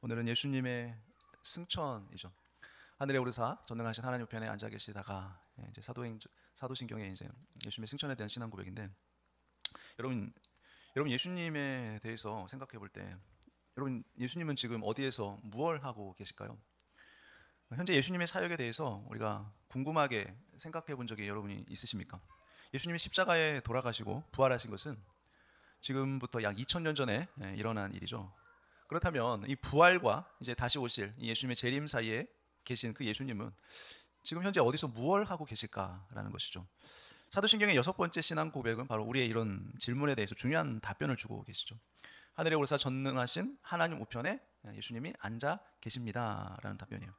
오늘은 예수님의 승천이죠. 하늘의 오르사 전능하신 하나님 우편에 앉아 계시다가 이제 사도신경에 이제 예수님의 승천에 대한 신앙 고백인데, 여러분 예수님에 대해서 생각해 볼 때, 여러분 예수님은 지금 어디에서 무엇을 하고 계실까요? 현재 예수님의 사역에 대해서 우리가 궁금하게 생각해 본 적이 여러분이 있으십니까? 예수님이 십자가에 돌아가시고 부활하신 것은 지금부터 약 2000년 전에 일어난 일이죠. 그렇다면 이 부활과 이제 다시 오실 이 예수님의 재림 사이에 계신 그 예수님은 지금 현재 어디서 무엇을 하고 계실까라는 것이죠. 사도신경의 6번째 신앙 고백은 바로 우리의 이런 질문에 대해서 중요한 답변을 주고 계시죠. 하늘의 오르사 전능하신 하나님 우편에 예수님이 앉아 계십니다라는 답변이에요.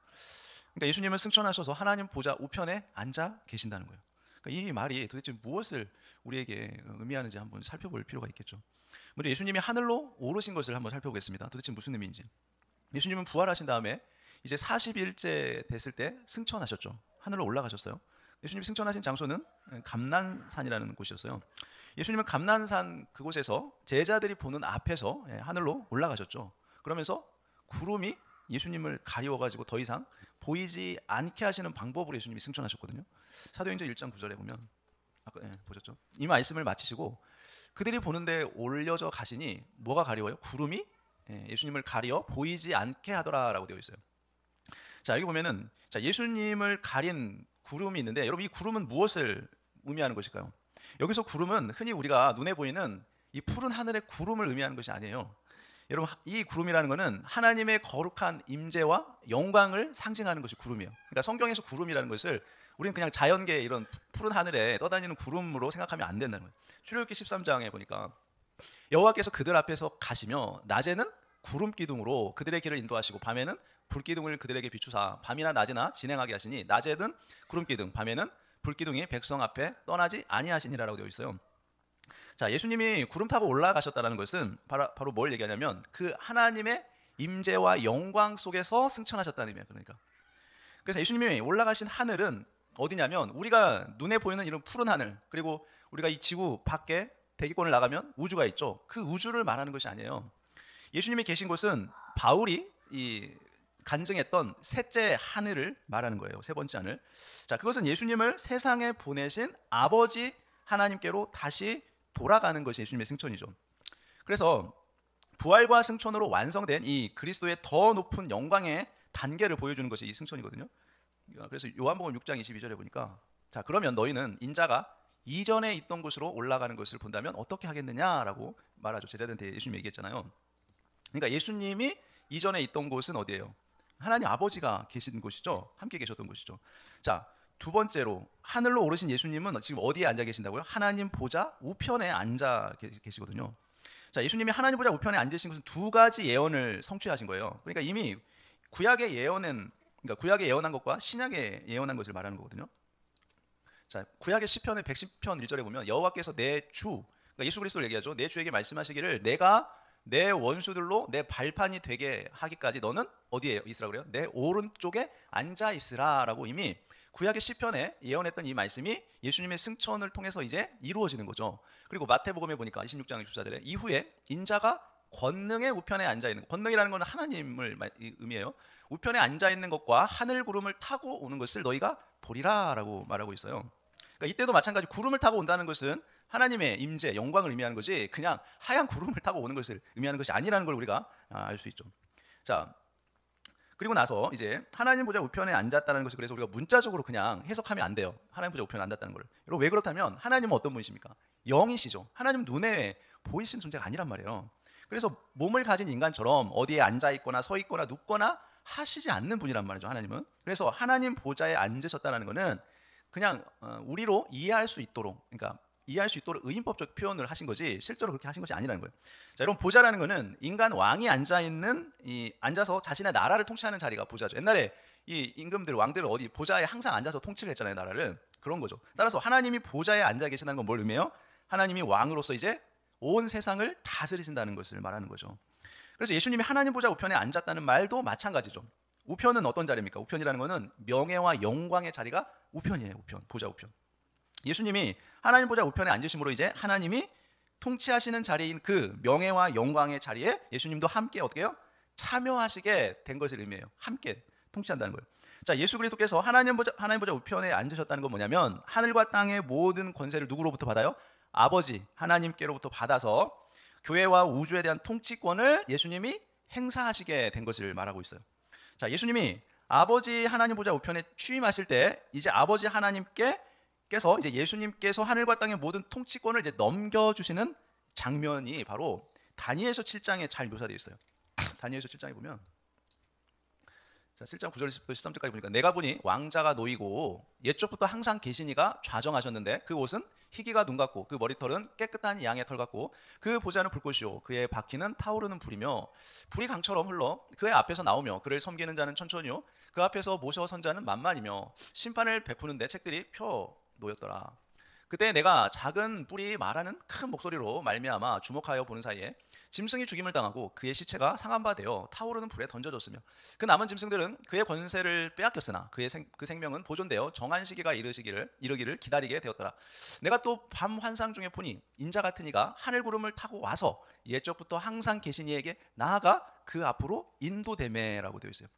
그러니까 예수님은 승천하셔서 하나님 보좌 우편에 앉아 계신다는 거예요. 그러니까 이 말이 도대체 무엇을 우리에게 의미하는지 한번 살펴볼 필요가 있겠죠. 먼저 예수님이 하늘로 오르신 것을 한번 살펴보겠습니다. 도대체 무슨 의미인지. 예수님은 부활하신 다음에 이제 40일째 됐을 때 승천하셨죠. 하늘로 올라가셨어요. 예수님이 승천하신 장소는 감난산이라는 곳이었어요. 예수님은 감난산 그곳에서 제자들이 보는 앞에서 하늘로 올라가셨죠. 그러면서 구름이 예수님을 가리워가지고 더 이상 보이지 않게 하시는 방법으로 예수님이 승천하셨거든요. 사도행전 1장 9절에 보면 아까 보셨죠? 이 말씀을 마치시고 그들이 보는데 올려져 가시니 뭐가 가리워요? 구름이 예수님을 가리어 보이지 않게 하더라라고 되어 있어요. 자, 여기 보면은 예수님을 가린 구름이 있는데, 여러분 이 구름은 무엇을 의미하는 것일까요? 여기서 구름은 흔히 우리가 눈에 보이는 이 푸른 하늘의 구름을 의미하는 것이 아니에요. 여러분 이 구름이라는 것은 하나님의 거룩한 임재와 영광을 상징하는 것이 구름이에요. 그러니까 성경에서 구름이라는 것을 우리는 그냥 자연계의 이런 푸른 하늘에 떠다니는 구름으로 생각하면 안 된다는 거예요. 출애굽기 13장에 보니까 여호와께서 그들 앞에서 가시며 낮에는 구름 기둥으로 그들의 길을 인도하시고 밤에는 불 기둥을 그들에게 비추사 밤이나 낮이나 진행하게 하시니 낮에는 구름 기둥 밤에는 불 기둥이 백성 앞에 떠나지 아니하시니라라고 되어 있어요. 자, 예수님이 구름 타고 올라가셨다는 것은 바로 뭘 얘기하냐면 그 하나님의 임재와 영광 속에서 승천하셨다는 의미예요. 그래서 예수님이 올라가신 하늘은 어디냐면 우리가 눈에 보이는 이런 푸른 하늘, 그리고 우리가 이 지구 밖에 대기권을 나가면 우주가 있죠. 그 우주를 말하는 것이 아니에요. 예수님이 계신 곳은 바울이 간증했던 셋째 하늘을 말하는 거예요. 세 번째 하늘. 자, 그것은 예수님을 세상에 보내신 아버지 하나님께로 다시 돌아가는 것이 예수님의 승천이죠. 그래서 부활과 승천으로 완성된 이 그리스도의 더 높은 영광의 단계를 보여주는 것이 이 승천이거든요. 그래서 요한복음 6장 22절에 보니까, 자, 그러면 너희는 인자가 이전에 있던 곳으로 올라가는 것을 본다면 어떻게 하겠느냐라고 말하죠. 제자들한테 예수님이 얘기했잖아요. 그러니까 예수님이 이전에 있던 곳은 어디예요? 하나님 아버지가 계신 곳이죠. 함께 계셨던 곳이죠. 자, 두 번째로 하늘로 오르신 예수님은 지금 어디에 앉아 계신다고요? 하나님 보좌 우편에 앉아 계시거든요. 자, 예수님이 하나님 보좌 우편에 앉으신 것은 두 가지 예언을 성취하신 거예요. 그러니까 이미 구약에 예언한 것과 신약에 예언한 것을 말하는 거거든요. 자, 구약의 시편의 110편 1절에 보면 여호와께서 내 주, 그러니까 예수 그리스도를 얘기하죠. 내 주에게 말씀하시기를 내가 내 원수들로 내 발판이 되게 하기까지 너는 어디에 있으라 그래요? 내 오른쪽에 앉아 있으라라고 이미 구약의 시편에 예언했던 이 말씀이 예수님의 승천을 통해서 이제 이루어지는 거죠. 그리고 마태복음에 보니까 26장 24절에 이후에 인자가 권능의 우편에 앉아 있는, 권능이라는 건 하나님을 의미해요. 우편에 앉아 있는 것과 하늘 구름을 타고 오는 것을 너희가 보리라라고 말하고 있어요. 그러니까 이때도 마찬가지 구름을 타고 온다는 것은 하나님의 임재, 영광을 의미하는 거지 그냥 하얀 구름을 타고 오는 것을 의미하는 것이 아니라는 걸 우리가 알 수 있죠. 자, 그리고 나서 이제 하나님 보좌 우편에 앉았다는 것을 그래서 우리가 문자적으로 그냥 해석하면 안 돼요. 하나님 보좌 우편에 앉았다는 걸. 여러분 왜 그렇다면 하나님은 어떤 분이십니까? 영이시죠. 하나님 눈에 보이시는 존재가 아니란 말이에요. 그래서 몸을 가진 인간처럼 어디에 앉아 있거나 서 있거나 눕거나 하시지 않는 분이란 말이죠. 하나님은. 그래서 하나님 보좌에 앉으셨다는 것은 그냥 우리로 이해할 수 있도록, 그러니까 이해할 수 있도록 의인법적 표현을 하신 거지 실제로 그렇게 하신 것이 아니라는 거예요. 자, 여러분 보좌라는 것은 인간 왕이 앉아서 자신의 나라를 통치하는 자리가 보좌죠. 옛날에 이 임금들 왕들은 어디 보좌에 항상 앉아서 통치를 했잖아요, 나라를. 그런 거죠. 따라서 하나님이 보좌에 앉아 계시다는 건 뭘 의미해요? 하나님이 왕으로서 이제 온 세상을 다스리신다는 것을 말하는 거죠. 그래서 예수님이 하나님 보좌 우편에 앉았다는 말도 마찬가지죠. 우편은 어떤 자리입니까? 우편이라는 것은 명예와 영광의 자리가 우편이에요. 보좌 우편. 예수님이 하나님 보좌 우편에 앉으심으로 이제 하나님이 통치하시는 자리인 그 명예와 영광의 자리에 예수님도 함께 어떻게 해요? 참여하시게 된 것을 의미해요. 함께 통치한다는 거예요. 자, 예수 그리스도께서 하나님 보좌 우편에 앉으셨다는 건 뭐냐면 하늘과 땅의 모든 권세를 누구로부터 받아요? 아버지 하나님께로부터 받아서 교회와 우주에 대한 통치권을 예수님이 행사하시게 된 것을 말하고 있어요. 자, 예수님이 아버지 하나님 보좌 우편에 취임하실 때 이제 아버지 하나님께서 이제 예수님께서 하늘과 땅의 모든 통치권을 이제 넘겨주시는 장면이 바로 다니엘서 7장에 잘 묘사되어 있어요. 다니엘서 7장에 보면 자, 7장 9절에서 13절까지 보니까 내가 보니 왕자가 놓이고 옛적부터 항상 계시니가 좌정하셨는데 그 옷은 희기가 눈 같고 그 머리털은 깨끗한 양의 털 같고 그 보좌는 불꽃이요 그의 바퀴는 타오르는 불이며 불이 강처럼 흘러 그의 앞에서 나오며 그를 섬기는 자는 천천히요 그 앞에서 모셔 선 자는 만만이며 심판을 베푸는데 책들이 펴 놓였더라. 그때 내가 작은 뿔이 말하는 큰 목소리로 말미암아 주목하여 보는 사이에 짐승이 죽임을 당하고 그의 시체가 상한 바 되어 타오르는 불에 던져졌으며 그 남은 짐승들은 그의 권세를 빼앗겼으나 그 생명은 보존되어 정한 시기가 이르기를 기다리게 되었더라. 내가 또 밤 환상 중에 보니 인자 같은 이가 하늘 구름을 타고 와서 옛적부터 항상 계신 이에게 나아가 그 앞으로 인도되매라고 되어 있어요.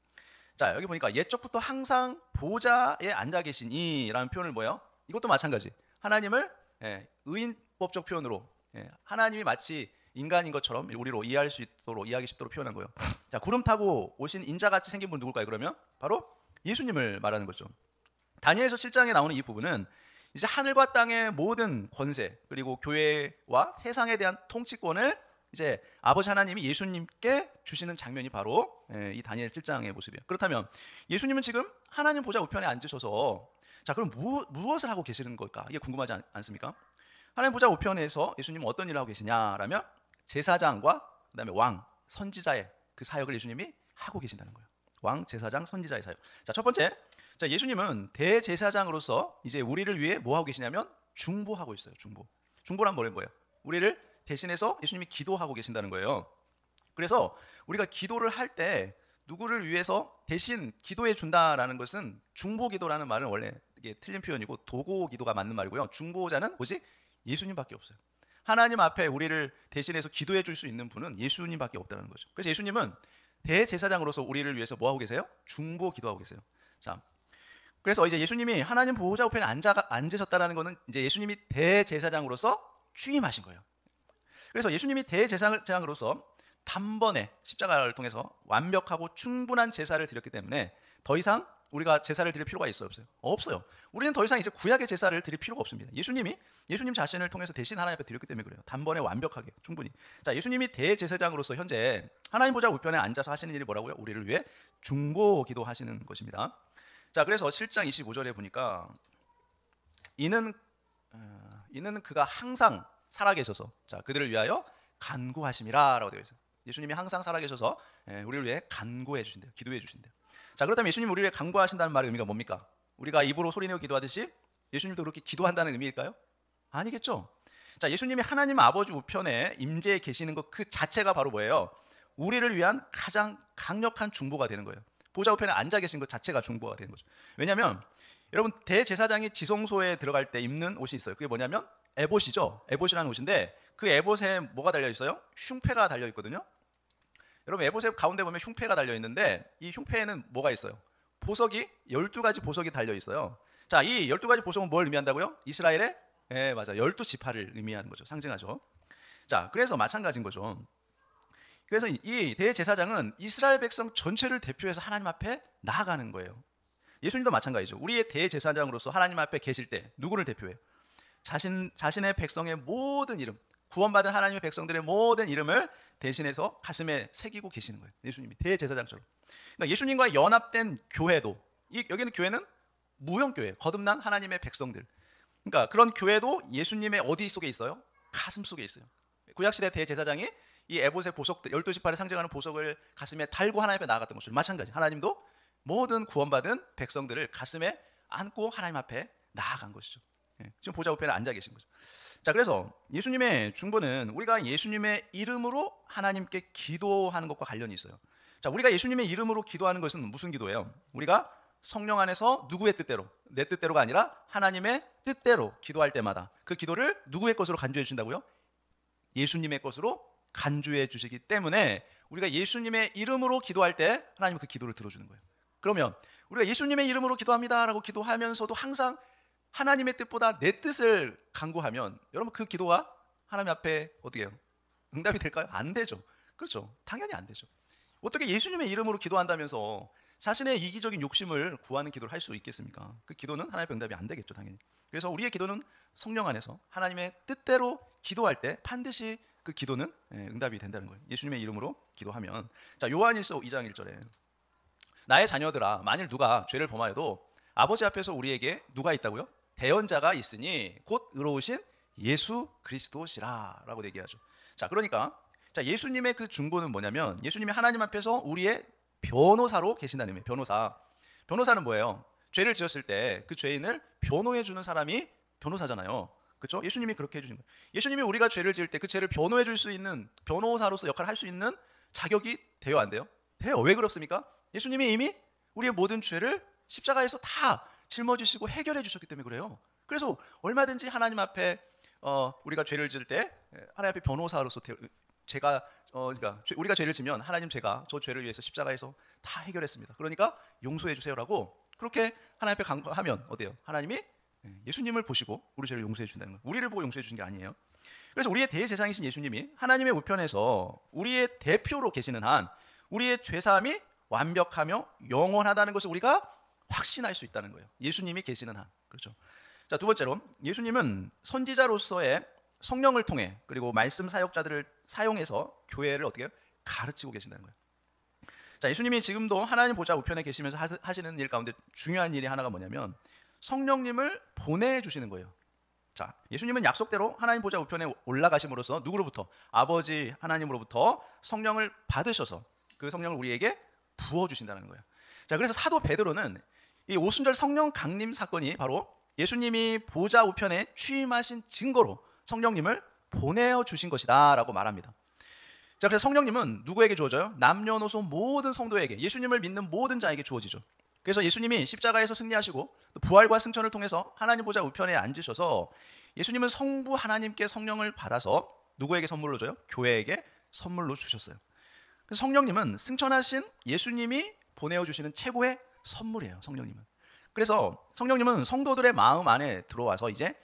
자, 여기 보니까 옛적부터 항상 보좌에 앉아 계신 이라는 표현을 뭐예요? 이것도 마찬가지. 하나님을 의인법적 표현으로 하나님이 마치 인간인 것처럼 우리로 이해할 수 있도록 이해하기 쉽도록 표현한 거예요. 자, 구름 타고 오신 인자같이 생긴 분 누굴까요? 그러면 바로 예수님을 말하는 거죠. 다니엘서 7장에 나오는 이 부분은 이제 하늘과 땅의 모든 권세 그리고 교회와 세상에 대한 통치권을 이제 아버지 하나님이 예수님께 주시는 장면이 바로 이 다니엘 7장의 모습이에요. 그렇다면 예수님은 지금 하나님 보좌 우편에 앉으셔서 자, 그럼 무엇을 하고 계시는 걸까? 이게 궁금하지 않습니까? 하나님 보좌 우편에서 예수님은 어떤 일을 하고 계시냐라면 제사장과 그다음에 왕, 선지자의 그 사역을 예수님이 하고 계신다는 거예요. 왕, 제사장, 선지자의 사역. 자, 첫 번째, 자, 예수님은 대제사장으로서 이제 우리를 위해 뭐 하고 계시냐면 중보하고 있어요. 중보란 뭐예요? 우리를 대신해서 예수님이 기도하고 계신다는 거예요. 그래서 우리가 기도를 할 때 누구를 위해서 대신 기도해 준다라는 것은 중보기도라는 말은 원래 이게 틀린 표현이고 도고기도가 맞는 말이고요. 중보자는 오직 예수님밖에 없어요. 하나님 앞에 우리를 대신해서 기도해 줄 수 있는 분은 예수님밖에 없다는 거죠. 그래서 예수님은 대제사장으로서 우리를 위해서 뭐 하고 계세요? 중보기도하고 계세요. 자, 그래서 이제 예수님이 하나님 보호자 우편에 앉으셨다라는 것은 이제 예수님이 대제사장으로서 취임하신 거예요. 그래서 예수님이 대제사장으로서 단번에 십자가를 통해서 완벽하고 충분한 제사를 드렸기 때문에 더 이상 우리가 제사를 드릴 필요가 있어요? 없어요? 없어요. 우리는 더 이상 이제 구약의 제사를 드릴 필요가 없습니다. 예수님 자신을 통해서 대신 하나님 앞에 드렸기 때문에 그래요. 단번에 완벽하게 충분히. 자, 예수님이 대제사장으로서 현재 하나님 보좌 우편에 앉아서 하시는 일이 뭐라고요? 우리를 위해 중보 기도하시는 것입니다. 자, 그래서 7장 25절에 보니까 이는 그가 항상 살아계셔서 자, 그들을 위하여 간구하심이라라고 되어 있어요. 예수님이 항상 살아계셔서 우리를 위해 간구해 주신대요. 기도해 주신대요. 자, 그렇다면 예수님이 우리를 위해 간구하신다는 말의 의미가 뭡니까? 우리가 입으로 소리내어 기도하듯이 예수님도 그렇게 기도한다는 의미일까요? 아니겠죠. 자, 예수님이 하나님 아버지 우편에 임재해 계시는 것 그 자체가 바로 뭐예요? 우리를 위한 가장 강력한 중보가 되는 거예요. 보좌 우편에 앉아 계신 것 자체가 중보가 되는 거죠. 왜냐하면 여러분 대제사장이 지성소에 들어갈 때 입는 옷이 있어요. 그게 뭐냐면 에봇이죠. 에봇이라는 옷인데 그 에봇에 뭐가 달려 있어요? 흉패가 달려 있거든요. 여러분 에봇의 가운데 보면 흉패가 달려 있는데 이 흉패에는 뭐가 있어요? 보석이 12가지 보석이 달려 있어요. 자, 이 12가지 보석은 뭘 의미한다고요? 이스라엘의 맞아. 12지파를 의미하는 거죠. 상징하죠. 자, 그래서 마찬가지인 거죠. 그래서 이 대제사장은 이스라엘 백성 전체를 대표해서 하나님 앞에 나아가는 거예요. 예수님도 마찬가지죠. 우리의 대제사장으로서 하나님 앞에 계실 때 누구를 대표해요? 자신의 백성의 모든 이름, 구원받은 하나님의 백성들의 모든 이름을 대신해서 가슴에 새기고 계시는 거예요. 예수님이 대제사장처럼. 그러니까 예수님과 연합된 교회도 여기는 교회는 무형교회, 거듭난 하나님의 백성들. 그러니까 그런 교회도 예수님의 어디 속에 있어요? 가슴 속에 있어요. 구약시대 대제사장이 이 에봇의 보석들, 12지파를 상징하는 보석을 가슴에 달고 하나님 앞에 나아갔던 것처럼 마찬가지. 하나님도 모든 구원받은 백성들을 가슴에 안고 하나님 앞에 나아간 것이죠. 지금 보좌 우편에 앉아 계신 거죠. 자, 그래서 예수님의 중보는 우리가 예수님의 이름으로 하나님께 기도하는 것과 관련이 있어요. 자, 우리가 예수님의 이름으로 기도하는 것은 무슨 기도예요? 우리가 성령 안에서 누구의 뜻대로, 내 뜻대로가 아니라 하나님의 뜻대로 기도할 때마다 그 기도를 누구의 것으로 간주해 주신다고요? 예수님의 것으로 간주해 주시기 때문에 우리가 예수님의 이름으로 기도할 때 하나님은 그 기도를 들어주는 거예요. 그러면 우리가 예수님의 이름으로 기도합니다라고 기도하면서도 항상 하나님의 뜻보다 내 뜻을 강구하면 여러분 그 기도가 하나님 앞에 어떻게 해요? 응답이 될까요? 안 되죠. 그렇죠. 당연히 안 되죠. 어떻게 예수님의 이름으로 기도한다면서 자신의 이기적인 욕심을 구하는 기도를 할 수 있겠습니까? 그 기도는 하나님의 응답이 안 되겠죠, 당연히. 그래서 우리의 기도는 성령 안에서 하나님의 뜻대로 기도할 때 반드시 그 기도는 응답이 된다는 거예요. 예수님의 이름으로 기도하면. 자, 요한일서 2장 1절에 나의 자녀들아 만일 누가 죄를 범하여도 아버지 앞에서 우리에게 누가 있다고요? 대언자가 있으니 곧 의로우신 예수 그리스도시라 라고 얘기하죠. 자, 그러니까 자, 예수님의 그 중보는 뭐냐면 예수님이 하나님 앞에서 우리의 변호사로 계신다는 의미예요. 변호사. 변호사는 뭐예요? 죄를 지었을 때 그 죄인을 변호해 주는 사람이 변호사잖아요. 그렇죠? 예수님이 그렇게 해주신 거예요. 예수님이 우리가 죄를 지을 때 그 죄를 변호해 줄 수 있는 변호사로서 역할을 할 수 있는 자격이 돼요, 안 돼요? 돼요. 왜 그렇습니까? 예수님이 이미 우리의 모든 죄를 십자가에서 다 짊어지시고 해결해 주셨기 때문에 그래요. 그래서 얼마든지 하나님 앞에 우리가 죄를 지을 때 하나님 앞에 변호사로서 제가 그러니까 우리가 죄를 지면 하나님 제가 저 죄를 위해서 십자가에서 다 해결했습니다. 그러니까 용서해 주세요라고 그렇게 하나님 앞에 강구하면 어때요? 하나님이 예수님을 보시고 우리 죄를 용서해 준다는 거예요. 우리를 보고 용서해 주는 게 아니에요. 그래서 우리의 대제사장이신 예수님이 하나님의 우편에서 우리의 대표로 계시는 한 우리의 죄사함이 완벽하며 영원하다는 것을 우리가 확신할 수 있다는 거예요. 예수님이 계시는 한. 그렇죠. 자, 두 번째로 예수님은 선지자로서의 성령을 통해 그리고 말씀 사역자들을 사용해서 교회를 어떻게 해요? 가르치고 계신다는 거예요. 자, 예수님이 지금도 하나님 보좌 우편에 계시면서 하시는 일 가운데 중요한 일이 하나가 뭐냐면 성령님을 보내주시는 거예요. 자, 예수님은 약속대로 하나님 보좌 우편에 올라가심으로써 누구로부터? 아버지 하나님으로부터 성령을 받으셔서 그 성령을 우리에게 부어주신다는 거예요. 자, 그래서 사도 베드로는 이 오순절 성령 강림 사건이 바로 예수님이 보좌 우편에 취임하신 증거로 성령님을 보내주신 것이다 라고 말합니다. 자, 그래서 성령님은 누구에게 주어져요? 남녀노소 모든 성도에게, 예수님을 믿는 모든 자에게 주어지죠. 그래서 예수님이 십자가에서 승리하시고 또 부활과 승천을 통해서 하나님 보좌 우편에 앉으셔서 예수님은 성부 하나님께 성령을 받아서 누구에게 선물로 줘요? 교회에게 선물로 주셨어요. 그래서 성령님은 승천하신 예수님이 보내주시는 최고의 선물이에요. 성령님은. 그래서 성령님은 성도들의 마음 안에 들어와서 이제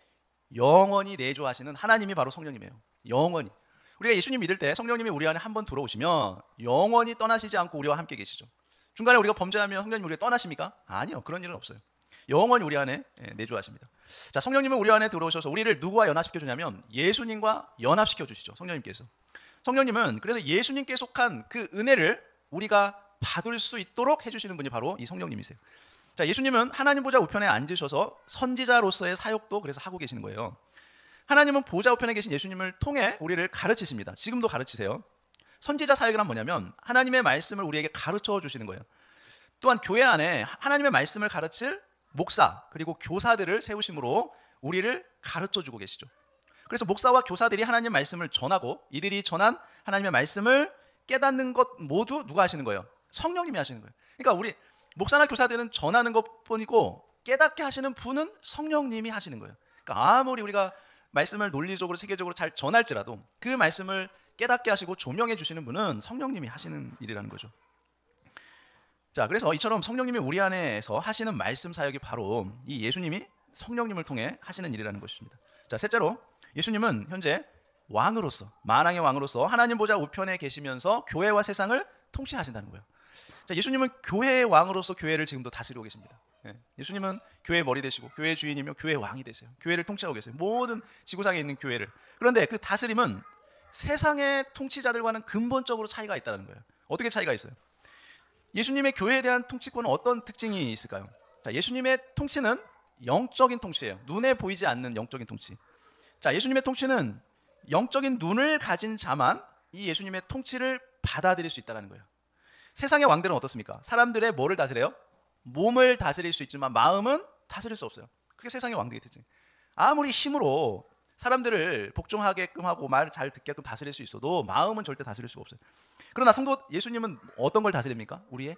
영원히 내주하시는 하나님이 바로 성령님이에요. 영원히. 우리가 예수님 믿을 때 성령님이 우리 안에 한번 들어오시면 영원히 떠나시지 않고 우리와 함께 계시죠. 중간에 우리가 범죄하면 성령님 우리가 떠나십니까? 아니요. 그런 일은 없어요. 영원히 우리 안에 내주하십니다. 자, 성령님은 우리 안에 들어오셔서 우리를 누구와 연합시켜 주냐면 예수님과 연합시켜 주시죠. 성령님께서. 성령님은 그래서 예수님께 속한 그 은혜를 우리가 받을 수 있도록 해주시는 분이 바로 이 성령님이세요. 자, 예수님은 하나님 보좌 우편에 앉으셔서 선지자로서의 사역도 그래서 하고 계시는 거예요. 하나님은 보좌 우편에 계신 예수님을 통해 우리를 가르치십니다. 지금도 가르치세요. 선지자 사역이란 뭐냐면 하나님의 말씀을 우리에게 가르쳐 주시는 거예요. 또한 교회 안에 하나님의 말씀을 가르칠 목사 그리고 교사들을 세우심으로 우리를 가르쳐 주고 계시죠. 그래서 목사와 교사들이 하나님의 말씀을 전하고 이들이 전한 하나님의 말씀을 깨닫는 것 모두 누가 하시는 거예요? 성령님이 하시는 거예요. 그러니까 우리 목사나 교사들은 전하는 것뿐이고 깨닫게 하시는 분은 성령님이 하시는 거예요. 그러니까 아무리 우리가 말씀을 논리적으로 세계적으로 잘 전할지라도 그 말씀을 깨닫게 하시고 조명해 주시는 분은 성령님이 하시는 일이라는 거죠. 자, 그래서 이처럼 성령님이 우리 안에서 하시는 말씀 사역이 바로 이 예수님이 성령님을 통해 하시는 일이라는 것입니다. 자, 셋째로 예수님은 현재 왕으로서 만왕의 왕으로서 하나님 보좌 우편에 계시면서 교회와 세상을 통치하신다는 거예요. 자, 예수님은 교회의 왕으로서 교회를 지금도 다스리고 계십니다. 예수님은 교회의 머리 되시고 교회의 주인이며 교회의 왕이 되세요. 교회를 통치하고 계세요. 모든 지구상에 있는 교회를. 그런데 그 다스림은 세상의 통치자들과는 근본적으로 차이가 있다는 거예요. 어떻게 차이가 있어요? 예수님의 교회에 대한 통치권은 어떤 특징이 있을까요? 자, 예수님의 통치는 영적인 통치예요. 눈에 보이지 않는 영적인 통치. 자, 예수님의 통치는 영적인 눈을 가진 자만 이 예수님의 통치를 받아들일 수 있다는 거예요. 세상의 왕들은 어떻습니까? 사람들의 뭐를 다스려요? 몸을 다스릴 수 있지만 마음은 다스릴 수 없어요. 그게 세상의 왕들의 특징. 아무리 힘으로 사람들을 복종하게끔 하고 말을 잘 듣게끔 다스릴 수 있어도 마음은 절대 다스릴 수가 없어요. 그러나 성도 예수님은 어떤 걸 다스립니까? 우리의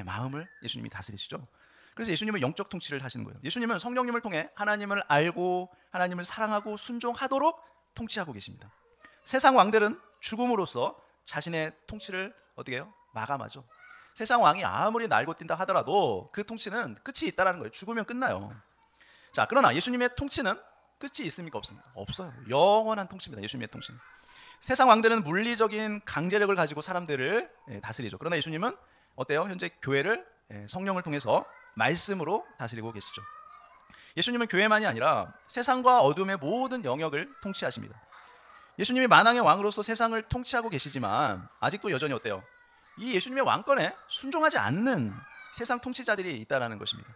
마음을 예수님이 다스리시죠. 그래서 예수님은 영적 통치를 하시는 거예요. 예수님은 성령님을 통해 하나님을 알고 하나님을 사랑하고 순종하도록 통치하고 계십니다. 세상 왕들은 죽음으로써 자신의 통치를 어떻게 해요? 마감하죠. 세상 왕이 아무리 날고 뛴다 하더라도 그 통치는 끝이 있다는 거예요. 죽으면 끝나요. 자, 그러나 예수님의 통치는 끝이 있습니까? 없습니까? 없어요. 영원한 통치입니다. 예수님의 통치는. 세상 왕들은 물리적인 강제력을 가지고 사람들을 다스리죠. 그러나 예수님은 어때요? 현재 교회를 성령을 통해서 말씀으로 다스리고 계시죠. 예수님은 교회만이 아니라 세상과 어둠의 모든 영역을 통치하십니다. 예수님이 만왕의 왕으로서 세상을 통치하고 계시지만 아직도 여전히 어때요? 이 예수님의 왕권에 순종하지 않는 세상 통치자들이 있다는 것입니다.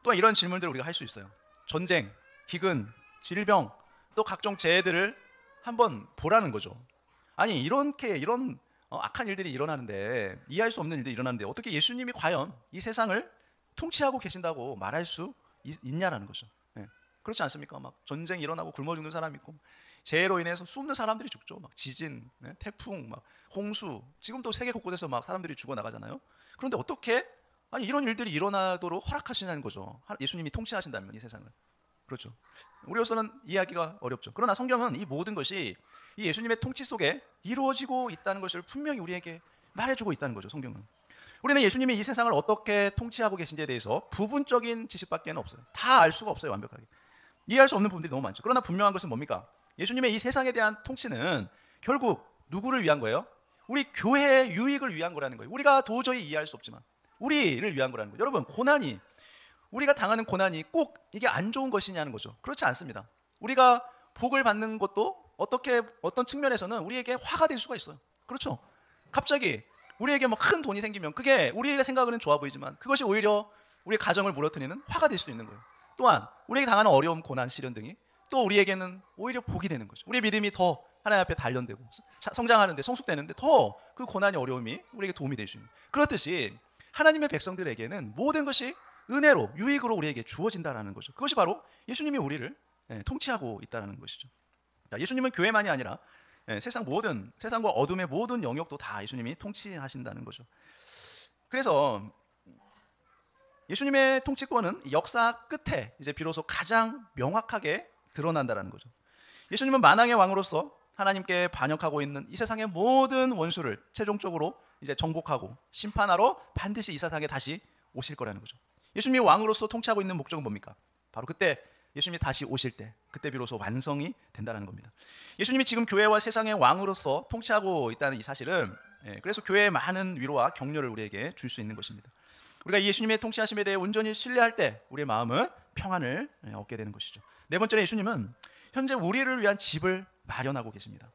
또한 이런 질문들을 우리가 할 수 있어요. 전쟁, 기근, 질병, 또 각종 재해들을 한번 보라는 거죠. 아니 이런 악한 일들이 일어나는데, 이해할 수 없는 일들이 일어나는데 어떻게 예수님이 과연 이 세상을 통치하고 계신다고 말할 수 있냐라는 거죠. 그렇지 않습니까? 막 전쟁이 일어나고 굶어 죽는 사람이 있고, 재해로 인해서 수없는 사람들이 죽죠. 막 지진, 태풍, 막 홍수, 지금 또 세계 곳곳에서 막 사람들이 죽어 나가잖아요. 그런데 어떻게 이런 일들이 일어나도록 허락하시냐는 거죠. 예수님이 통치하신다면 이 세상을. 그렇죠. 우리로서는 이해하기가 어렵죠. 그러나 성경은 이 모든 것이 이 예수님의 통치 속에 이루어지고 있다는 것을 분명히 우리에게 말해주고 있다는 거죠. 성경은. 우리는 예수님이 이 세상을 어떻게 통치하고 계신지에 대해서 부분적인 지식밖에 없어요. 다 알 수가 없어요. 완벽하게 이해할 수 없는 부분들이 너무 많죠. 그러나 분명한 것은 뭡니까? 예수님의 이 세상에 대한 통치는 결국 누구를 위한 거예요? 우리 교회의 유익을 위한 거라는 거예요. 우리가 도저히 이해할 수 없지만 우리를 위한 거라는 거예요. 여러분, 우리가 당하는 고난이 꼭 이게 안 좋은 것이냐는 거죠. 그렇지 않습니다. 우리가 복을 받는 것도 어떤 측면에서는 우리에게 화가 될 수가 있어요. 그렇죠. 갑자기 우리에게 뭐 큰 돈이 생기면 그게 우리의 생각은 좋아 보이지만 그것이 오히려 우리의 가정을 무너뜨리는 화가 될 수도 있는 거예요. 또한 우리에게 당하는 어려움, 고난, 시련 등이 또 우리에게는 오히려 복이 되는 거죠. 우리의 믿음이 더 하나님 앞에 단련되고 성장하는데, 성숙되는데 더 그 고난이, 어려움이 우리에게 도움이 될 수 있는, 그렇듯이 하나님의 백성들에게는 모든 것이 은혜로, 유익으로 우리에게 주어진다는 거죠. 그것이 바로 예수님이 우리를 통치하고 있다는 것이죠. 예수님은 교회만이 아니라 세상과 어둠의 모든 영역도 다 예수님이 통치하신다는 거죠. 그래서 예수님의 통치권은 역사 끝에 이제 비로소 가장 명확하게 드러난다는 거죠. 예수님은 만왕의 왕으로서 하나님께 반역하고 있는 이 세상의 모든 원수를 최종적으로 이제 정복하고 심판하러 반드시 이 세상에 다시 오실 거라는 거죠. 예수님이 왕으로서 통치하고 있는 목적은 뭡니까? 바로 그때 예수님이 다시 오실 때, 그때 비로소 완성이 된다는 겁니다. 예수님이 지금 교회와 세상의 왕으로서 통치하고 있다는 이 사실은 그래서 교회에 많은 위로와 격려를 우리에게 줄 수 있는 것입니다. 우리가 이 예수님의 통치하심에 대해 온전히 신뢰할 때 우리의 마음은 평안을 얻게 되는 것이죠. 네 번째로 예수님은 현재 우리를 위한 집을 마련하고 계십니다.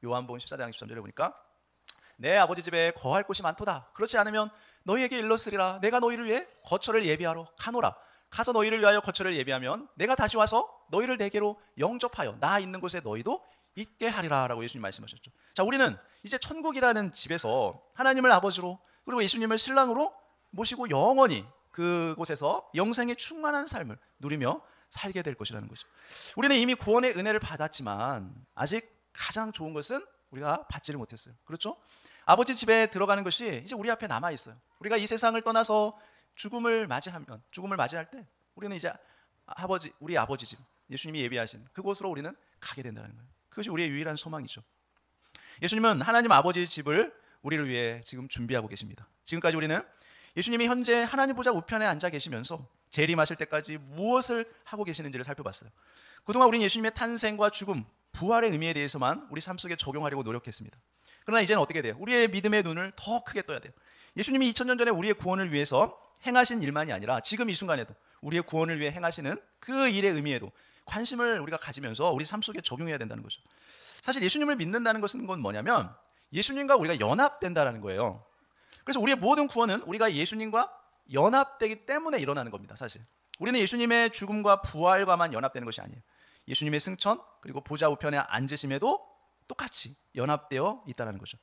요한복음 14장 13절에 보니까 내 아버지 집에 거할 곳이 많도다. 그렇지 않으면 너희에게 일렀으리라. 내가 너희를 위해 거처를 예비하러 가노라. 가서 너희를 위하여 거처를 예비하면 내가 다시 와서 너희를 내게로 영접하여 나 있는 곳에 너희도 있게 하리라 라고 예수님 말씀하셨죠. 자, 우리는 이제 천국이라는 집에서 하나님을 아버지로 그리고 예수님을 신랑으로 모시고 영원히 그곳에서 영생의 충만한 삶을 누리며 살게 될 것이라는 거죠. 우리는 이미 구원의 은혜를 받았지만 아직 가장 좋은 것은 우리가 받지를 못했어요. 그렇죠? 아버지 집에 들어가는 것이 이제 우리 앞에 남아 있어요. 우리가 이 세상을 떠나서 죽음을 맞이할 때 우리는 이제 우리 아버지 집, 예수님이 예비하신 그곳으로 우리는 가게 된다는 거예요. 그것이 우리의 유일한 소망이죠. 예수님은 하나님 아버지 집을 우리를 위해 지금 준비하고 계십니다. 지금까지 우리는 예수님이 현재 하나님 보좌 우편에 앉아 계시면서 재림하실 때까지 무엇을 하고 계시는지를 살펴봤어요. 그동안 우리는 예수님의 탄생과 죽음, 부활의 의미에 대해서만 우리 삶 속에 적용하려고 노력했습니다. 그러나 이제는 어떻게 돼요? 우리의 믿음의 눈을 더 크게 떠야 돼요. 예수님이 2000년 전에 우리의 구원을 위해서 행하신 일만이 아니라 지금 이 순간에도 우리의 구원을 위해 행하시는 그 일의 의미에도 관심을 우리가 가지면서 우리 삶 속에 적용해야 된다는 거죠. 사실 예수님을 믿는다는 것은 뭐냐면 예수님과 우리가 연합된다는 거예요. 그래서 우리의 모든 구원은 우리가 예수님과 연합되기 때문에 일어나는 겁니다. 사실 우리는 예수님의 죽음과 부활과만 연합되는 것이 아니에요. 예수님의 승천 그리고 보좌 우편에 앉으심에도 똑같이 연합되어 있다는 거죠.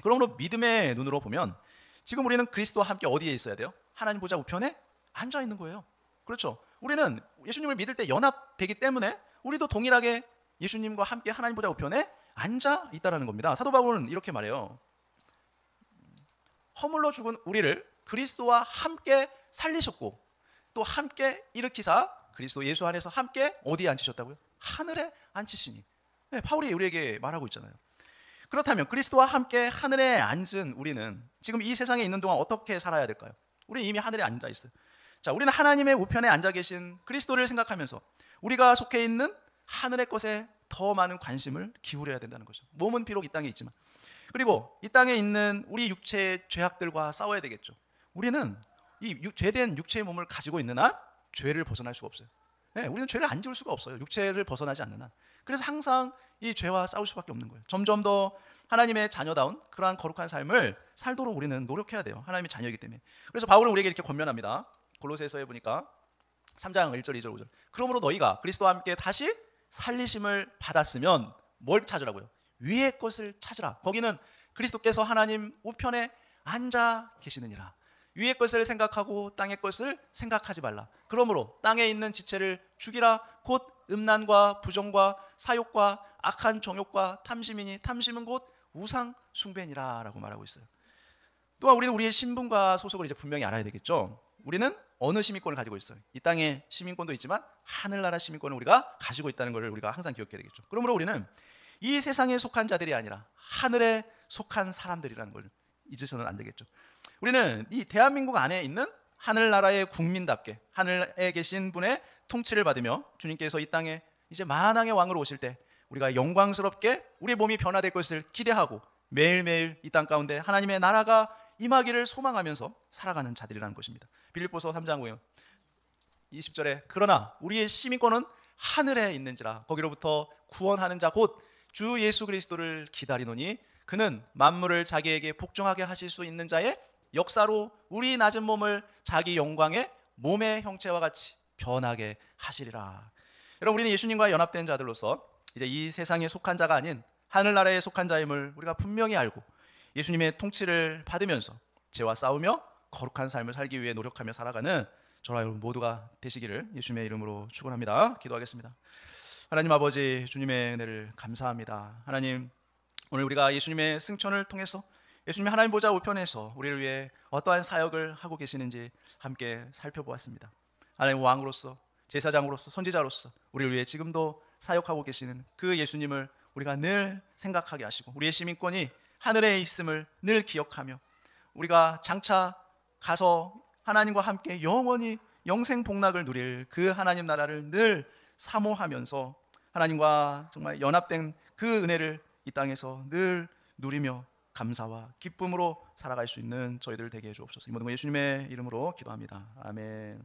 그러므로 믿음의 눈으로 보면 지금 우리는 그리스도와 함께 어디에 있어야 돼요? 하나님 보좌 우편에 앉아 있는 거예요. 그렇죠? 우리는 예수님을 믿을 때 연합되기 때문에 우리도 동일하게 예수님과 함께 하나님 보좌 우편에 앉아 있다는 겁니다. 사도 바울은 이렇게 말해요. 허물로 죽은 우리를 그리스도와 함께 살리셨고 또 함께 일으키사 그리스도 예수 안에서 함께 어디에 앉히셨다고요? 하늘에 앉히시니. 네, 바울이 우리에게 말하고 있잖아요. 그렇다면 그리스도와 함께 하늘에 앉은 우리는 지금 이 세상에 있는 동안 어떻게 살아야 될까요? 우리 이미 하늘에 앉아 있어요. 자, 우리는 하나님의 우편에 앉아 계신 그리스도를 생각하면서 우리가 속해 있는 하늘의 것에 더 많은 관심을 기울여야 된다는 거죠. 몸은 비록 이 땅에 있지만, 그리고 이 땅에 있는 우리 육체의 죄악들과 싸워야 되겠죠. 우리는 이 죄된 육체의 몸을 가지고 있는 한 죄를 벗어날 수가 없어요. 네, 우리는 죄를 안 지을 수가 없어요. 육체를 벗어나지 않는 한. 그래서 항상 이 죄와 싸울 수밖에 없는 거예요. 점점 더 하나님의 자녀다운 그러한 거룩한 삶을 살도록 우리는 노력해야 돼요. 하나님의 자녀이기 때문에. 그래서 바울은 우리에게 이렇게 권면합니다. 골로새서에 보니까 3장 1절 2절 5절. 그러므로 너희가 그리스도와 함께 다시 살리심을 받았으면 뭘 찾으라고요? 위의 것을 찾으라. 거기는 그리스도께서 하나님 우편에 앉아 계시느니라. 위의 것을 생각하고 땅의 것을 생각하지 말라. 그러므로 땅에 있는 지체를 죽이라. 곧 음란과 부정과 사욕과 악한 정욕과 탐심이니 탐심은 곧 우상 숭배니라 라고 말하고 있어요. 또한 우리는 우리의 신분과 소속을 이제 분명히 알아야 되겠죠. 우리는 어느 시민권을 가지고 있어요? 이 땅의 시민권도 있지만 하늘나라 시민권을 우리가 가지고 있다는 것을 우리가 항상 기억해야 되겠죠. 그러므로 우리는 이 세상에 속한 자들이 아니라 하늘에 속한 사람들이라는 걸 잊으셔서는 안 되겠죠. 우리는 이 대한민국 안에 있는 하늘나라의 국민답게 하늘에 계신 분의 통치를 받으며 주님께서 이 땅에 이제 만왕의 왕으로 오실 때 우리가 영광스럽게 우리 몸이 변화될 것을 기대하고 매일매일 이 땅 가운데 하나님의 나라가 임하기를 소망하면서 살아가는 자들이라는 것입니다. 빌립보서 3장 20절에 그러나 우리의 시민권은 하늘에 있는지라 거기로부터 구원하는 자 곧 주 예수 그리스도를 기다리노니 그는 만물을 자기에게 복종하게 하실 수 있는 자의 역사로 우리 낮은 몸을 자기 영광의 몸의 형체와 같이 변하게 하시리라. 여러분, 우리는 예수님과 연합된 자들로서 이제 이 세상에 속한 자가 아닌 하늘나라에 속한 자임을 우리가 분명히 알고 예수님의 통치를 받으면서 죄와 싸우며 거룩한 삶을 살기 위해 노력하며 살아가는 저와 여러분 모두가 되시기를 예수님의 이름으로 축원합니다. 기도하겠습니다. 하나님 아버지, 주님의 은혜를 감사합니다. 하나님, 오늘 우리가 예수님의 승천을 통해서 예수님의 하나님 보좌 우편에서 우리를 위해 어떠한 사역을 하고 계시는지 함께 살펴보았습니다. 하나님 왕으로서, 제사장으로서, 선지자로서 우리를 위해 지금도 사역하고 계시는 그 예수님을 우리가 늘 생각하게 하시고 우리의 시민권이 하늘에 있음을 늘 기억하며 우리가 장차 가서 하나님과 함께 영원히 영생 복락을 누릴 그 하나님 나라를 늘 사모하면서 하나님과 정말 연합된 그 은혜를 이 땅에서 늘 누리며 감사와 기쁨으로 살아갈 수 있는 저희들 되게 해 주옵소서. 이 모든 거 예수님의 이름으로 기도합니다. 아멘.